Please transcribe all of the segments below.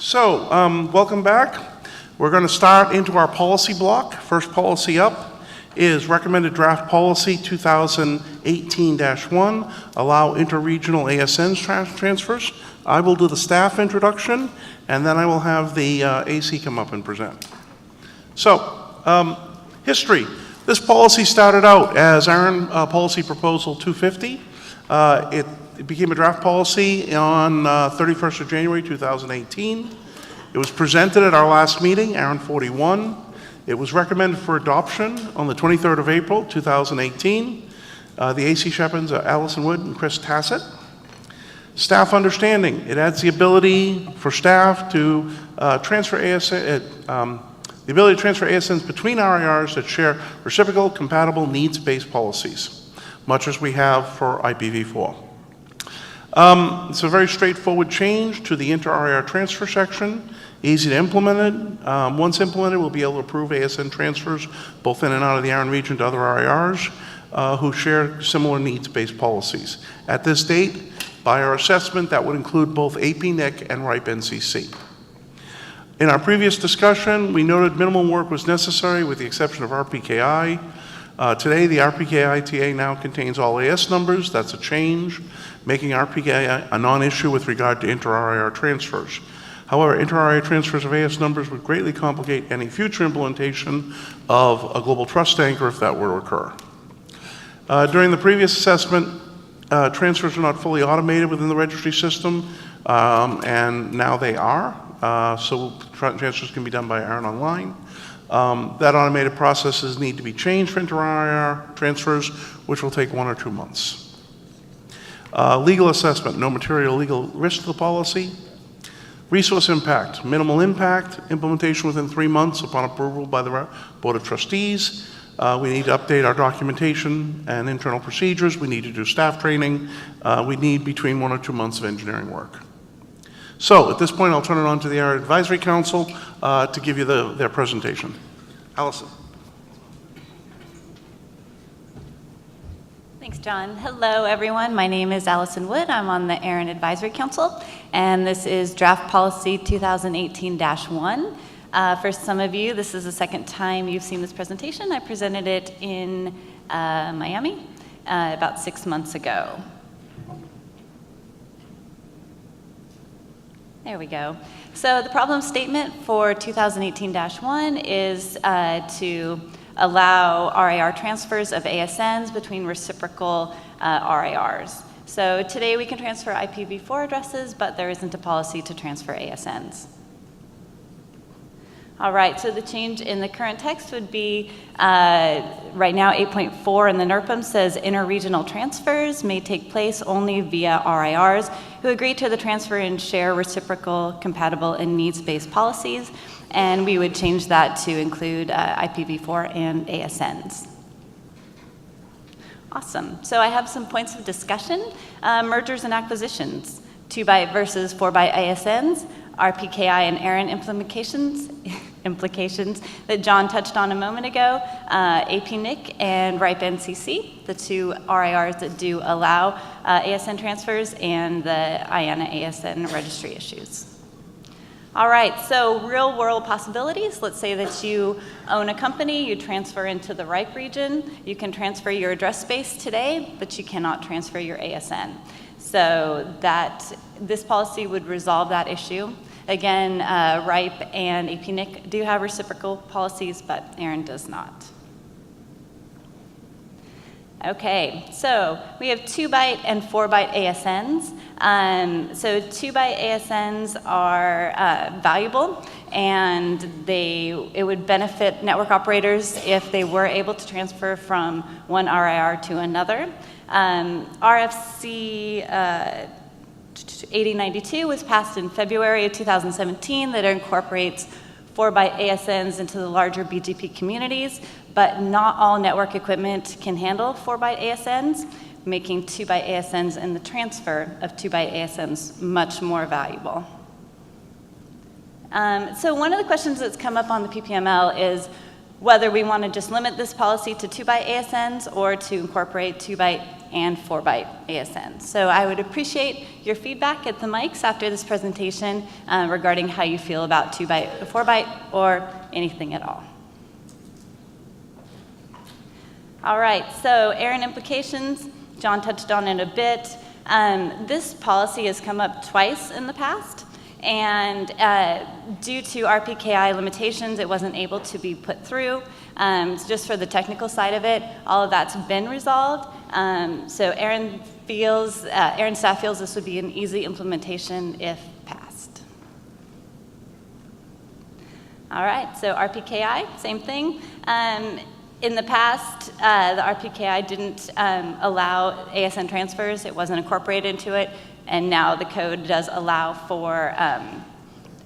So, welcome back. We're going to start into our policy block. First policy up is recommended draft policy 2018-1, allow interregional ASN transfers. I will do the staff introduction, and then I will have the AC come up and present. So, history. This policy started out as ARIN Policy Proposal 250. It became a draft policy on 31st of January 2018. It was presented at our last meeting, ARIN-41. It was recommended for adoption on the 23rd of April 2018. The AC Shepherds are Allison Wood and Chris Tassett. Staff understanding. It adds the ability for staff to transfer ASN, the ability to transfer ASNs between RIRs that share reciprocal, compatible, needs-based policies, much as we have for IPv4. It's a very straightforward change to the inter-RIR transfer section, easy to implement it. Once implemented, we'll be able to approve ASN transfers both in and out of the ARIN region to other RIRs who share similar needs-based policies. At this date, by our assessment, that would include both AP-NIC and RIPE-NCC. In our previous discussion, we noted minimum work was necessary with the exception of RPKI. Today, the RPKI TA now contains all AS numbers. That's a change, making RPKI a non-issue with regard to inter-RIR transfers. However, inter-RIR transfers of AS numbers would greatly complicate any future implementation of a global trust anchor if that were to occur. During the previous assessment, transfers were not fully automated within the registry system, and now they are. So transfers can be done by ARIN Online. That automated processes need to be changed for inter-RIR transfers, which will take 1 or 2 months. Legal assessment, no material legal risk to the policy. Resource impact, minimal impact, implementation within 3 months upon approval by the Board of Trustees. We need to update our documentation and internal procedures. We need to do staff training. We need between 1 or 2 months of engineering work. So at this point, I'll turn it on to the ARIN Advisory Council to give you their presentation. Allison. Thanks, John. Hello, everyone. My name is Allison Wood. I'm on the ARIN Advisory Council, and this is Draft Policy 2018-1. For some of you, this is the second time you've seen this presentation. I presented it in Miami about 6 months ago. There we go. So the problem statement for 2018-1 is to allow RIR transfers of ASNs between reciprocal RIRs. So today we can transfer IPv4 addresses, but there isn't a policy to transfer ASNs. All right, so the change in the current text would be, right now 8.4 in the NRPM says interregional transfers may take place only via RIRs who agree to the transfer and share reciprocal, compatible, and needs-based policies, and we would change that to include IPv4 and ASNs. Awesome, so I have some points of discussion. Mergers and acquisitions, 2-byte versus 4-byte ASNs, RPKI and ARIN implications that John touched on a moment ago, AP-NIC and RIPE-NCC, the two RIRs that do allow ASN transfers, and the IANA ASN registry issues. All right, so real world possibilities. Let's say that you own a company, you transfer into the RIPE region. You can transfer your address space today, but you cannot transfer your ASN. So this policy would resolve that issue. Again, RIPE and AP-NIC do have reciprocal policies, but ARIN does not. Okay, so we have 2-byte and 4-byte ASNs. So 2-byte ASNs are valuable, and it would benefit network operators if they were able to transfer from one RIR to another. RFC 8092 was passed in February of 2017 that incorporates 4-byte ASNs into the larger BGP communities, but not all network equipment can handle 4-byte ASNs, making 2-byte ASNs and the transfer of 2-byte ASNs much more valuable. So one of the questions that's come up on the PPML is whether we want to just limit this policy to 2-byte ASNs or to incorporate 2-byte and 4-byte ASN. So I would appreciate your feedback at the mics after this presentation regarding how you feel about 2-byte, 4-byte, or anything at all. All right, so ARIN implications, John touched on it a bit. This policy has come up twice in the past, and due to RPKI limitations, it wasn't able to be put through. Just for the technical side of it, all of that's been resolved. So ARIN staff feels this would be an easy implementation if passed. All right, so RPKI, same thing. In the past, the RPKI didn't allow ASN transfers. It wasn't incorporated into it. And now the code does allow for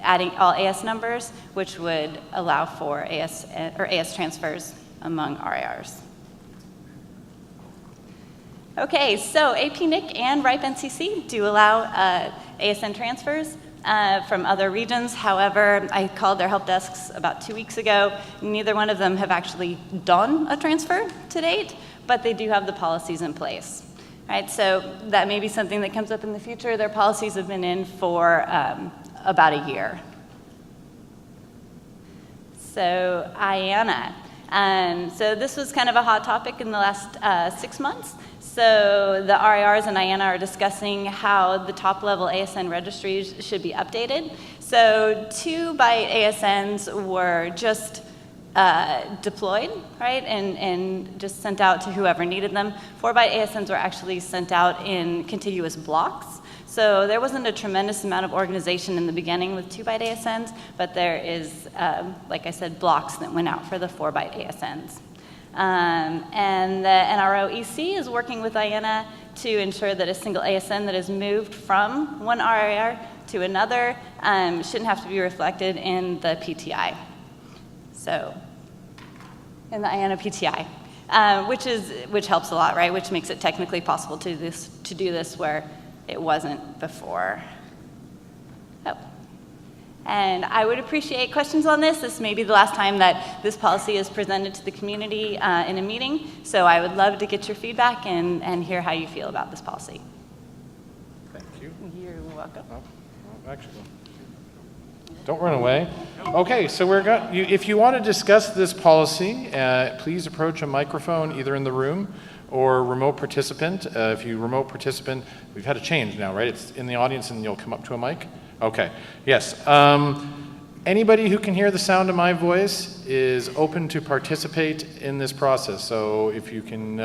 adding all AS numbers, which would allow for AS transfers among RIRs. Okay, so APNIC and RIPE-NCC do allow ASN transfers from other regions. However, I called their help desks about 2 weeks ago. Neither one of them have actually done a transfer to date, but they do have the policies in place. Right, so that may be something that comes up in the future. Their policies have been in for about a year. So IANA. So this was kind of a hot topic in the last 6 months. So the RIRs and IANA are discussing how the top-level ASN registries should be updated. So 2-byte ASNs were just deployed, right, and just sent out to whoever needed them. 4-byte ASNs were actually sent out in contiguous blocks. So there wasn't a tremendous amount of organization in the beginning with 2-byte ASNs, but there is, like I said, blocks that went out for the 4-byte ASNs. And the NRO EC is working with IANA to ensure that a single ASN that is moved from one RIR to another shouldn't have to be reflected in the PTI. So, in the IANA PTI, which helps a lot, right? Which makes it technically possible to do this where it wasn't before. Oh. And I would appreciate questions on this. This may be the last time that this policy is presented to the community in a meeting. So I would love to get your feedback and hear how you feel about this policy. Thank you. You're welcome. Actually, don't run away. Okay, so if you want to discuss this policy, please approach a microphone either in the room or remote participant. If you remote participant, we've had a change now, right? It's in the audience and you'll come up to a mic. Okay, yes. Anybody who can hear the sound of my voice is open to participate in this process. So if you can,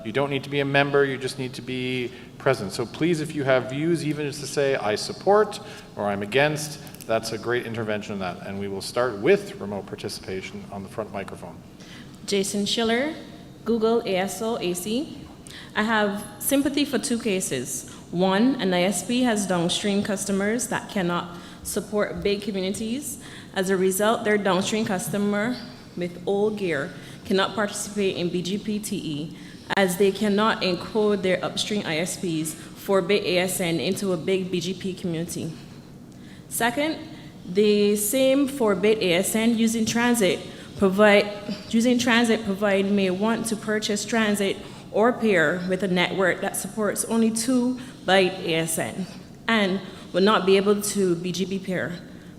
you don't need to be a member, you just need to be present. So please, if you have views, even just to say I support or I'm against, that's a great intervention in that. And we will start with remote participation on the front microphone. Jason Schiller, Google ASO AC. I have sympathy for two cases. One, an ISP has downstream customers that cannot support big communities. As a result, their downstream customer with old gear cannot participate in BGP-TE as they cannot encode their upstream ISPs 4-bit ASN into a big BGP community. Second, the same 4-bit ASN using transit provider may want to purchase transit or pair with a network that supports only 2-byte ASN and will not be able to BGP pair.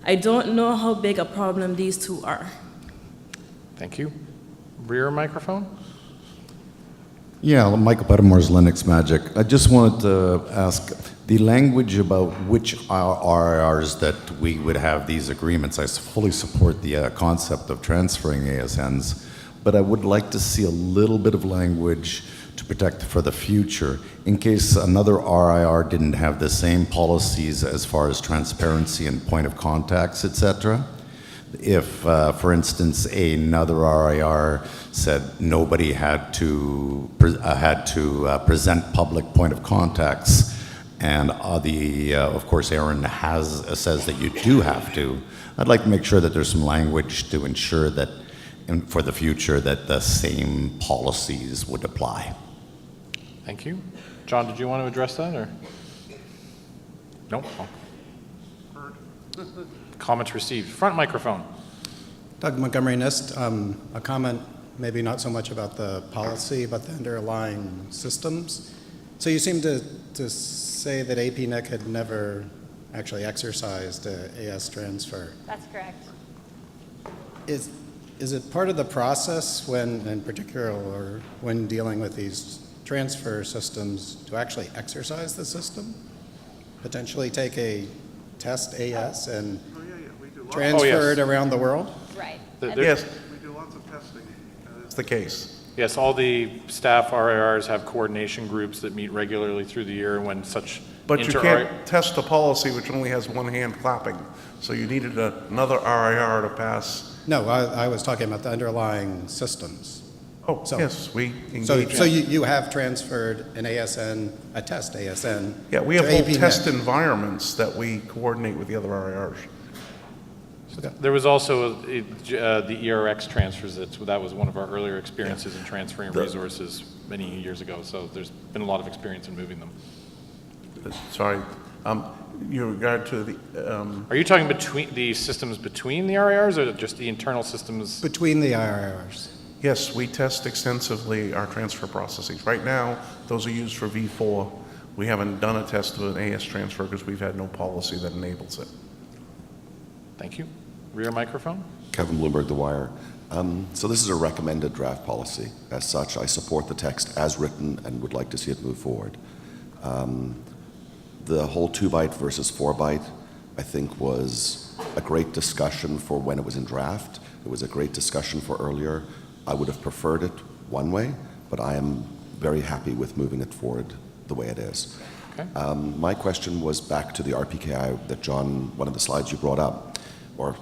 I don't know how big a problem these two are. Thank you. Rear microphone. Yeah, Michael Pettimore's Linux Magic. I just wanted to ask, the language about which RIRs that we would have these agreements, I fully support the concept of transferring ASNs, but I would like to see a little bit of language to protect for the future in case another RIR didn't have the same policies as far as transparency and point of contacts, etc. If, for instance, another RIR said nobody had to present public point of contacts, and of course, ARIN says that you do have to, I'd like to make sure that there's some language to ensure that, for the future, that the same policies would apply. Thank you. John, did you want to address that, or? Nope. Oh. Comments received. Front microphone. Doug Montgomery Nist, a comment maybe not so much about the policy, but the underlying systems. So you seem to say that APNIC had never actually exercised AS transfer. That's correct. Is it part of the process when, in particular, or when dealing with these transfer systems, to actually exercise the system? Potentially take a test AS and transfer it around the world? Right. Yes, we do lots of testing. That's the case. Yes, all the staff RIRs have coordination groups that meet regularly through the year when such But you can't test a policy which only has one hand clapping. So you needed another RIR to pass. No, I was talking about the underlying systems. Oh, So- yes, we engage. So you have transferred an ASN, a test ASN. Yeah, we have to whole APNIC. test environments that we coordinate with the other RIRs. There was also the ERX transfers. That was one of our earlier experiences in transferring resources many years ago. So there's been a lot of experience in moving them. Sorry. You regard to the, Are you talking between the systems between the RIRs or just the internal systems? Between the IRRs. yes, we test extensively our transfer processes. Right now, those are used for V4. We haven't done a test of an AS transfer because we've had no policy that enables it. Thank you. Rear microphone. Kevin Bloomberg, The Wire. So this is a recommended draft policy. As such, I support the text as written and would like to see it move forward. The whole 2-byte versus 4-byte, I think, was a great discussion for when it was in draft. It was a great discussion for earlier. I would have preferred it one way, but I am very happy with moving it forward the way it is. Okay. My question was back to the RPKI that John, one of the slides you brought up, or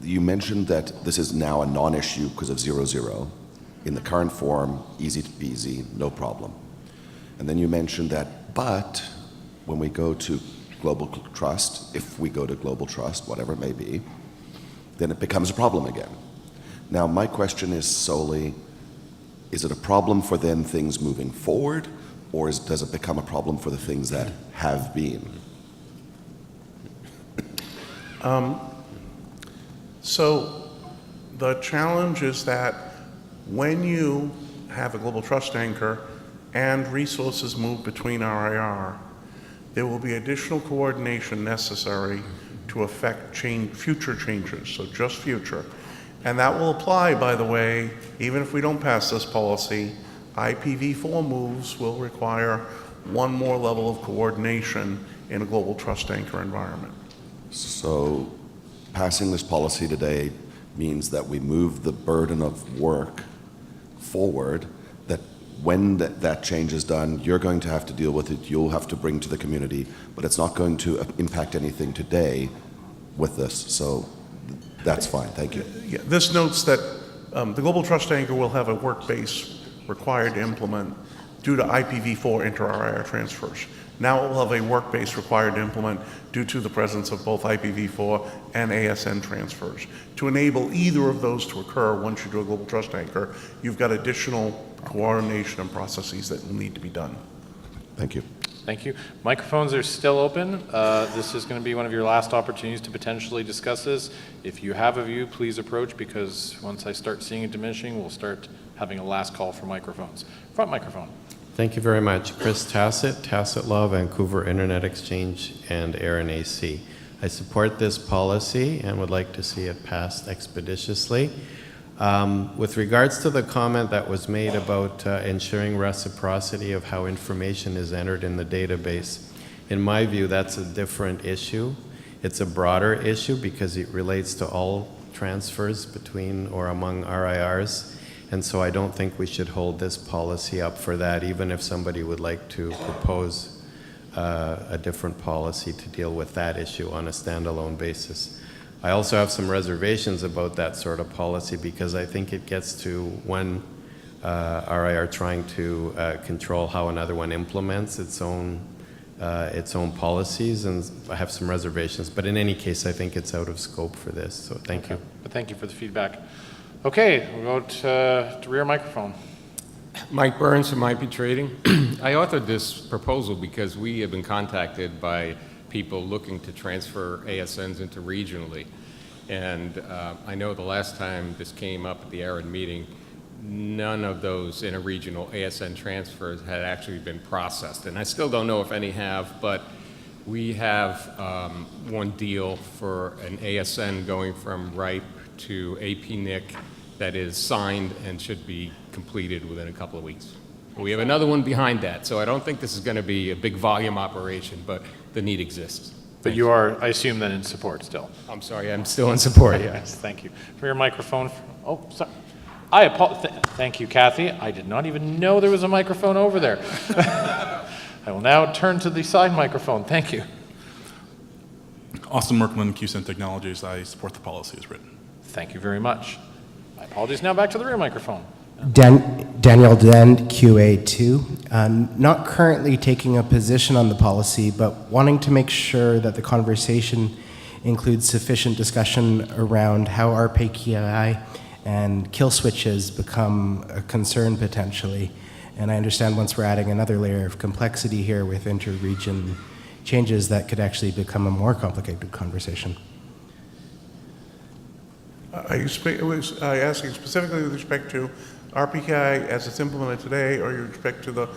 you mentioned that this is now a non-issue because of 0-0. In the current form, easy peasy, no problem. And then you mentioned that, but when we go to global trust, if we go to global trust, whatever it may be, then it becomes a problem again. Now, my question is solely, is it a problem for then things moving forward, or does it become a problem for the things that have been? So the challenge is that when you have a global trust anchor and resources move between RIR, there will be additional coordination necessary to affect future changes, so just future. And that will apply, by the way, even if we don't pass this policy, IPv4 moves will require one more level of coordination in a global trust anchor environment. So passing this policy today means that we move the burden of work forward, that when that change is done, you're going to have to deal with it, you'll have to bring to the community, but it's not going to impact anything today with this. So that's fine, thank you. Yeah, this notes that the global trust anchor will have a work base required to implement due to IPv4 inter-RIR transfers. Now it will have a work base required to implement due to the presence of both IPv4 and ASN transfers. To enable either of those to occur once you do a global trust anchor, you've got additional coordination and processes that will need to be done. Thank you. Thank you. Microphones are still open. This is going to be one of your last opportunities to potentially discuss this. If you have a view, please approach, because once I start seeing it diminishing, we'll start having a last call for microphones. Front microphone. Thank you very much. Chris Tassett, Tassett Law, Vancouver Internet Exchange, and ARIN-AC. I support this policy and would like to see it passed expeditiously. With regards to the comment that was made about ensuring reciprocity of how information is entered in the database, in my view, that's a different issue. It's a broader issue because it relates to all transfers between or among RIRs. And so I don't think we should hold this policy up for that, even if somebody would like to propose a different policy to deal with that issue on a standalone basis. I also have some reservations about that sort of policy because I think it gets to one RIR trying to control how another one implements its own policies, and I have some reservations. But in any case, I think it's out of scope for this. So thank you. But thank you for the feedback. Okay, we'll go to rear microphone. Mike Burns from IP Trading. I authored this proposal because we have been contacted by people looking to transfer ASNs into regionally. And I know the last time this came up at the ARIN meeting, none of those interregional ASN transfers had actually been processed. And I still don't know if any have, but we have one deal for an ASN going from RIPE to APNIC that is signed and should be completed within a couple of weeks. We have another one behind that, so I don't think this is going to be a big volume operation, but the need exists. But you are, I assume, then in support still? I'm sorry, I'm still in support. Yes, thank you. For your microphone, oh, sorry. I apologize. Thank you, Kathy. I did not even know there was a microphone over there. I will now turn to the side microphone. Thank you. Austin Merkman, QCent Technologies. I support the policy as written. Thank you very much. My apologies. Now back to the rear microphone. Daniel Dend, QA2. Not currently taking a position on the policy, but wanting to make sure that the conversation includes sufficient discussion around how RPKI and kill switches become a concern potentially. And I understand once we're adding another layer of complexity here with inter-region changes, that could actually become a more complicated conversation. Are you asking specifically with respect to RPKI as it's implemented today, or you respect to the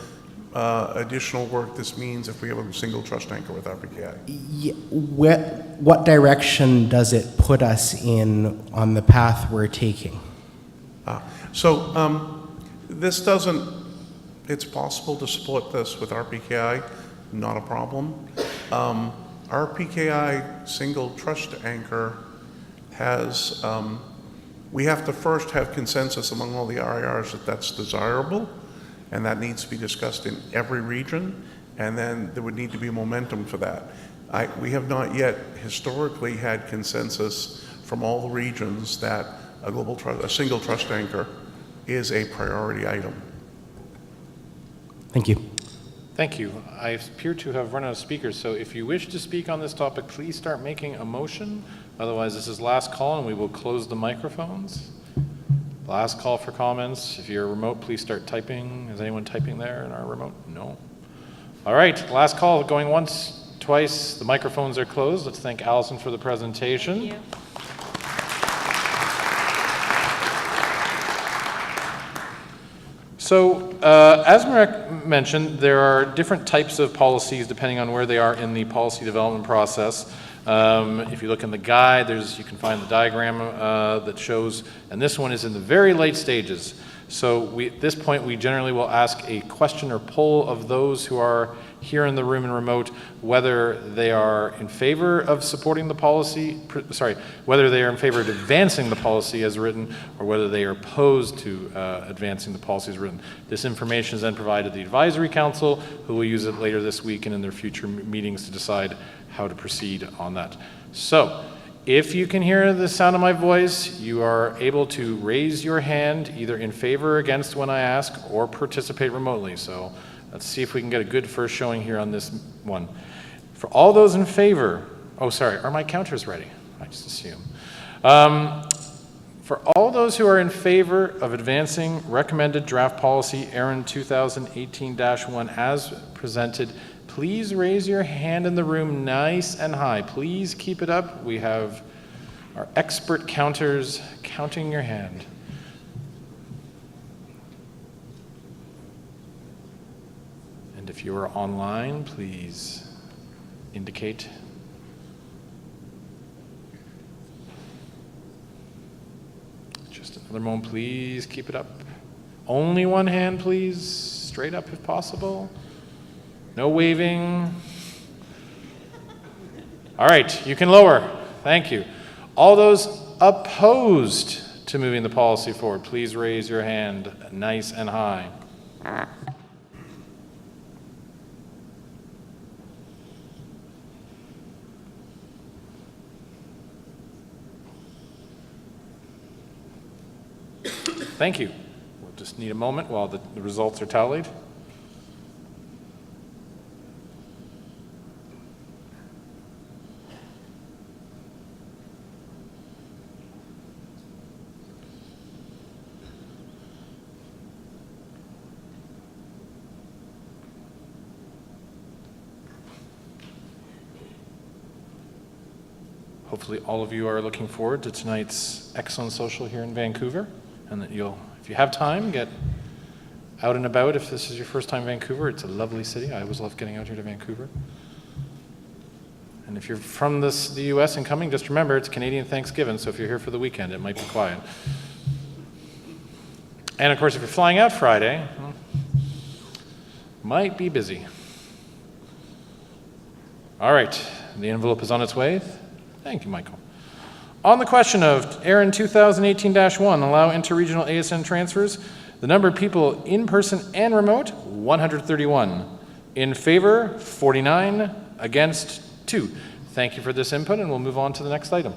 additional work this means if we have a single trust anchor with RPKI? Yeah, what direction does it put us in on the path we're taking? This doesn't, it's possible to split this with RPKI, not a problem. RPKI single trust anchor has, we have to first have consensus among all the RIRs that that's desirable, and that needs to be discussed in every region, and then there would need to be momentum for that. We have not yet historically had consensus from all the regions that a single trust anchor is a priority item. Thank you. Thank you. I appear to have run out of speakers, so if you wish to speak on this topic, please start making a motion. Otherwise, this is last call, and we will close the microphones. Last call for comments. If you're remote, please start typing. Is anyone typing there in our remote? No. All right, last call, going once, twice. The microphones are closed. Let's thank Allison for the presentation. Thank you. So, as Marek mentioned, there are different types of policies depending on where they are in the policy development process. If you look in the guide, you can find the diagram that shows, and this one is in the very late stages. So at this point, we generally will ask a question or poll of those who are here in the room and remote, whether they are in favor of supporting the policy, whether they are in favor of advancing the policy as written, or whether they are opposed to advancing the policy as written. This information is then provided to the advisory council, who will use it later this week and in their future meetings to decide how to proceed on that. So, if you can hear the sound of my voice, you are able to raise your hand either in favor or against when I ask, or participate remotely. So let's see if we can get a good first showing here on this one. For all those in favor, oh sorry, are my counters ready? I just assume. For all those who are in favor of advancing recommended draft policy ARIN 2018-1 as presented, please raise your hand in the room nice and high. Please keep it up. We have our expert counters counting your hand. And if you are online, please indicate. Just another moment, please keep it up. Only one hand, please. Straight up if possible. No waving. All right, you can lower. Thank you. All those opposed to moving the policy forward, please raise your hand nice and high. Thank you. We'll just need a moment while the results are tallied. hopefully all of you are looking forward to tonight's excellent social here in Vancouver, and that you'll, if you have time, get out and about. If this is your first time in Vancouver, it's a lovely city. I always love getting out here to Vancouver. And if you're from the US and coming, just remember it's Canadian Thanksgiving, so if you're here for the weekend, it might be quiet. And of course, if you're flying out Friday, well, might be busy. All right, the envelope is on its way. Thank you, Michael. On the question of ARIN 2018-1, allow interregional ASN transfers, the number of people in person and remote, 131. In favor, 49. Against, 2. Thank you for this input, and we'll move on to the next item.